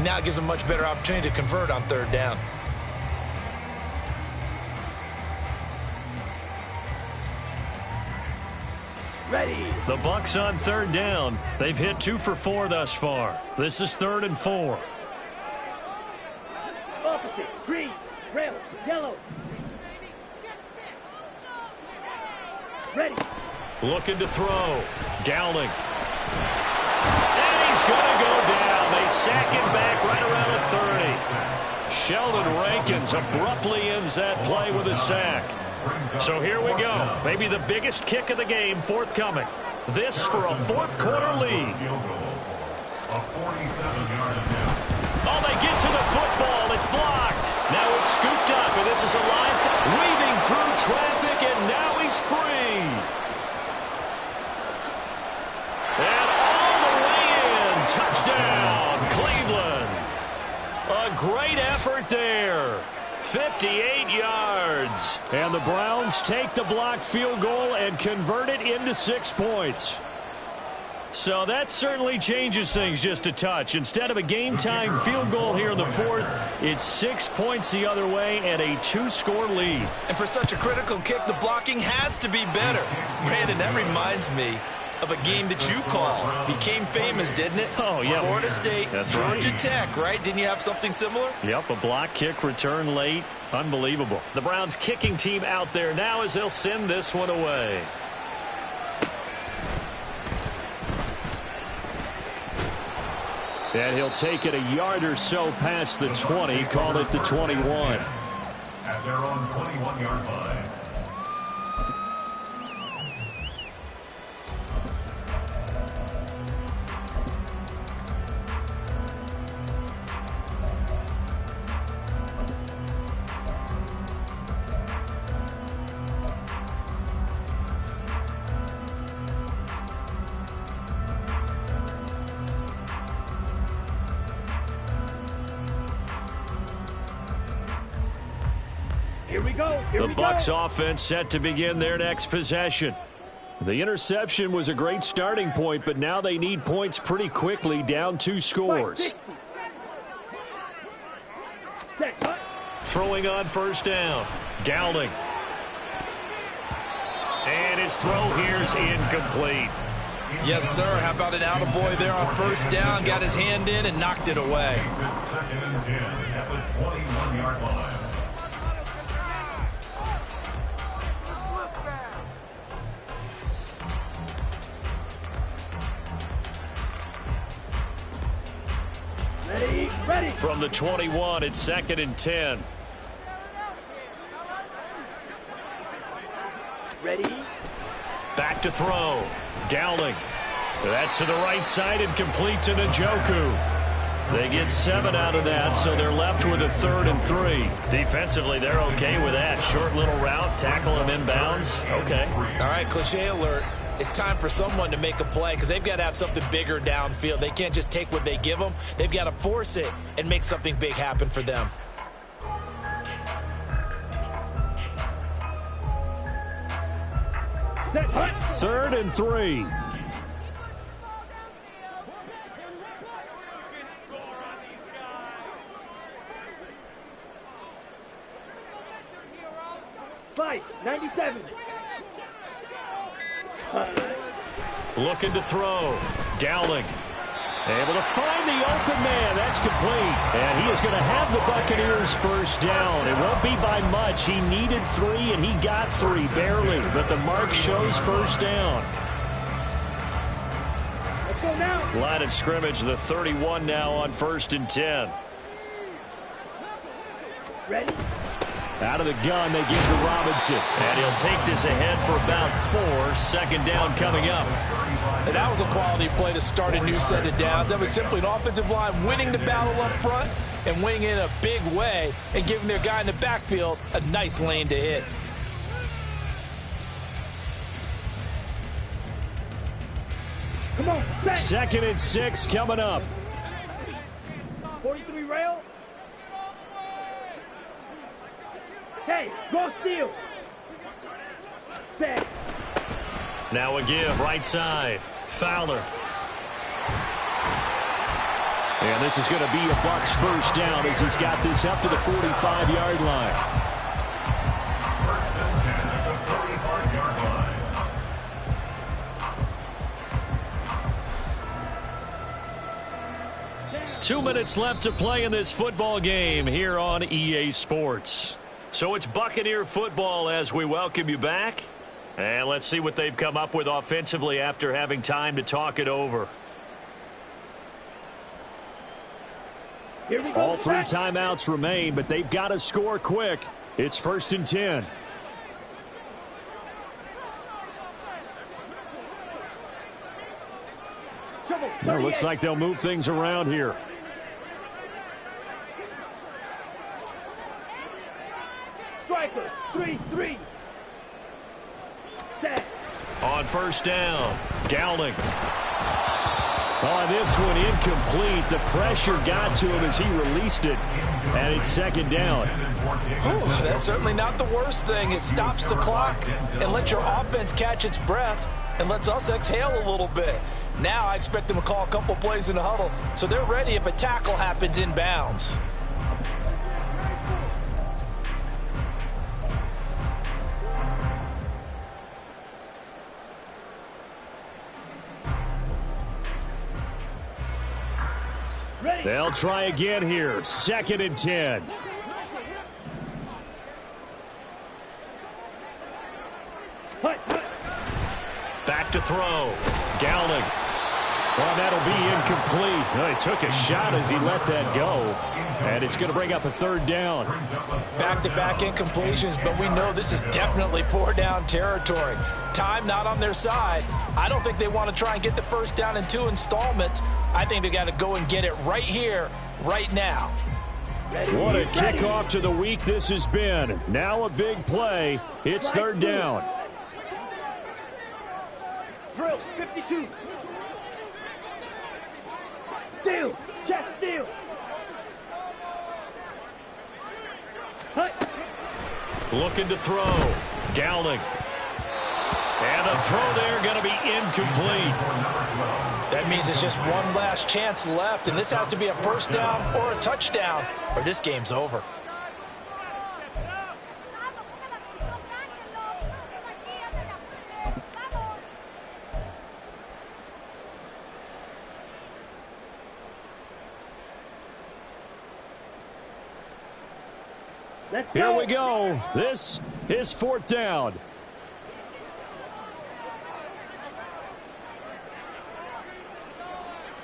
Now it gives them a much better opportunity to convert on 3rd down. Ready. The Bucks on 3rd down. They've hit 2 for 4 thus far. This is 3rd and 4. Opposite. Green. Red. Yellow. Ready. Looking to throw. Dowling. And he's going to go down. They sack him back right around the 30. Sheldon Rankins abruptly ends that play with a sack. So here we go. Maybe the biggest kick of the game forthcoming. This for a 4th quarter lead. Oh, they get to the football. It's blocked. Now it's scooped up, and this is a line weaving through traffic, and now he's free. And all the way in. Touchdown, Cleveland. A great effort there. 58 yards. And the Browns take the blocked field goal and convert it into 6 points. So that certainly changes things just a touch. Instead of a game-time field goal here in the 4th, it's 6 points the other way and a 2-score lead. And for such a critical kick, the blocking has to be better. Brandon, that reminds me of a game that you called. Became famous, didn't it? Oh, yeah. Florida State, That's Georgia right. Tech, right? Didn't you have something similar? Yep, a block kick return late. Unbelievable. The Browns kicking team out there now as they'll send this one away. And he'll take it a yard or so past the 20, call it the 21. At their own 21-yard line. Here we go. The Bucs offense set to begin their next possession. The interception was a great starting point, but now they need points pretty quickly, down 2 scores. Throwing on first down. Dowling. And his throw here's incomplete. Yes, sir. How about an attaboy there on first down? Got his hand in and knocked it away. Second and 10 at the 21-yard line. Ready. From the 21, it's second and 10. Ready. Back to throw. Dowling. That's to the right side and complete to Njoku. They get 7 out of that, so they're left with a 3rd and 3. Defensively, they're okay with that. Short little route, tackle him inbounds. Okay. All right, cliche alert. It's time for someone to make a play because they've got to have something bigger downfield. They can't just take what they give them. They've got to force it and make something big happen for them. Third and 3. Fight. 97. Looking to throw. Dowling. Able to find the open man. That's complete. And he is going to have the Buccaneers first down. It won't be by much. He needed 3, and he got 3, barely. But the mark shows first down. Let's go now. Line of scrimmage, the 31 now on first and 10. Ready. Out of the gun, they give to Robinson. And he'll take this ahead for about 4. Second down coming up. And that was a quality play to start a new set of downs. That was simply an offensive line winning the battle up front and winning in a big way and giving their guy in the backfield a nice lane to hit. Come on. Set. Second and 6 coming up. 43 rail. Hey, go steal. Set. Now a give, right side. Fowler. And this is going to be a Bucs first down as he's got this up to the 45-yard line. First and 10 at the 35-yard line. 2 minutes left to play in this football game here on EA Sports. So it's Buccaneer football as we welcome you back. And let's see what they've come up with offensively after having time to talk it over. Here we go. All 3 timeouts remain, but they've got to score quick. It's first and 10. Well, it looks like they'll move things around here. Striker. 3-3. Set. On first down, Dowling. On this one, incomplete. The pressure got to him as he released it, and it's second down. Ooh, that's certainly not the worst thing. It stops the clock and lets your offense catch its breath and lets us exhale a little bit. Now I expect them to call a couple plays in the huddle so they're ready if a tackle happens inbounds. They'll try again here. Second and 10. Back to throw. Dowling. Well, that'll be incomplete. Well, he took a shot as he let that go. And it's going to bring up a third down. Back-to-back incompletions, but we know this is definitely 4-down territory. Time not on their side. I don't think they want to try and get the first down in 2 installments. I think they got to go and get it right here, right now. What a kickoff to the week this has been. Now a big play. It's third down. Drill. 52. Steal. Chest steal. Hut. Looking to throw. Downing. And the throw there going to be incomplete. That means it's just one last chance left, and this has to be a first down or a touchdown, or this game's over. Here we go. This is fourth down.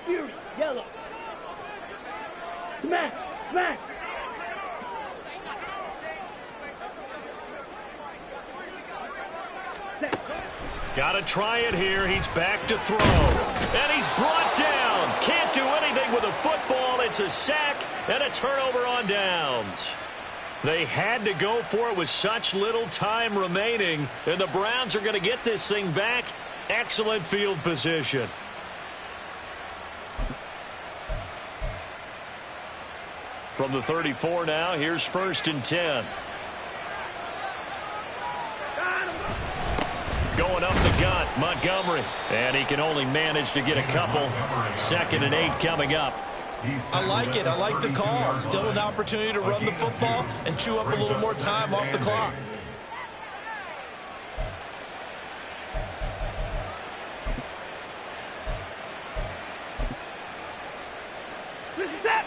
Fury, yellow. Smash, smash. Got to try it here. He's back to throw. And he's brought down. Can't do anything with a football. It's a sack and a turnover on downs. They had to go for it with such little time remaining. And the Browns are going to get this thing back. Excellent field position. From the 34 now, here's 1st and 10. Going up the gut, Montgomery. And he can only manage to get a couple. 2nd and 8 coming up. I like it. I like the call. Still an opportunity to run the football and chew up a little more time off the clock. This is it.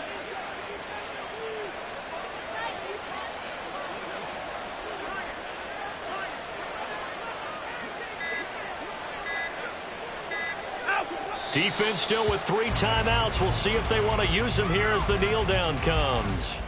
Defense still with 3 timeouts. We'll see if they want to use them here as the kneel down comes.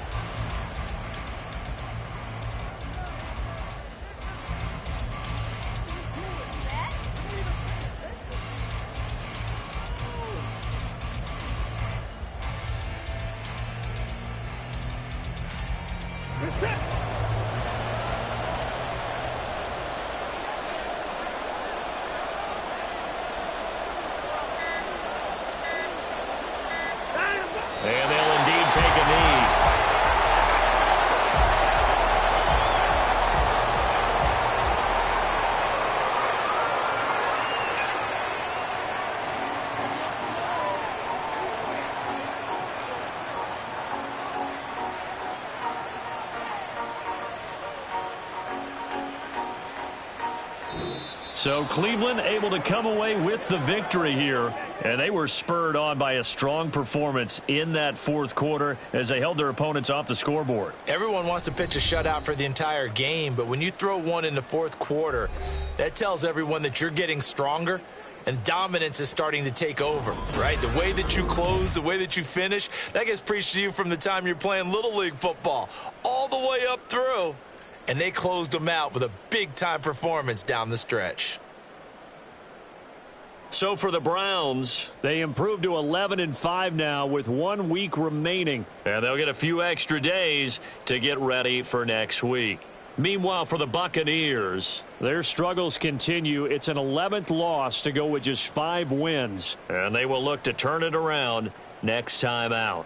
And they'll indeed take a knee. So Cleveland able to come away with the victory here, and they were spurred on by a strong performance in that 4th quarter as they held their opponents off the scoreboard. Everyone wants to pitch a shutout for the entire game, but when you throw one in the 4th quarter, that tells everyone that you're getting stronger and dominance is starting to take over, right? The way that you close, the way that you finish, that gets preached to you from the time you're playing Little League football all the way up through. And they closed them out with a big-time performance down the stretch. So for the Browns, they improved to 11-5 now with 1 week remaining. And they'll get a few extra days to get ready for next week. Meanwhile, for the Buccaneers, their struggles continue. It's an 11th loss to go with just 5 wins. And they will look to turn it around next time out.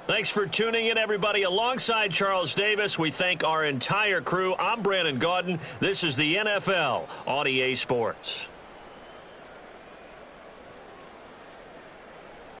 Thanks for tuning in, everybody. Alongside Charles Davis, we thank our entire crew. I'm Brandon Gaudin. This is the NFL on EA Sports.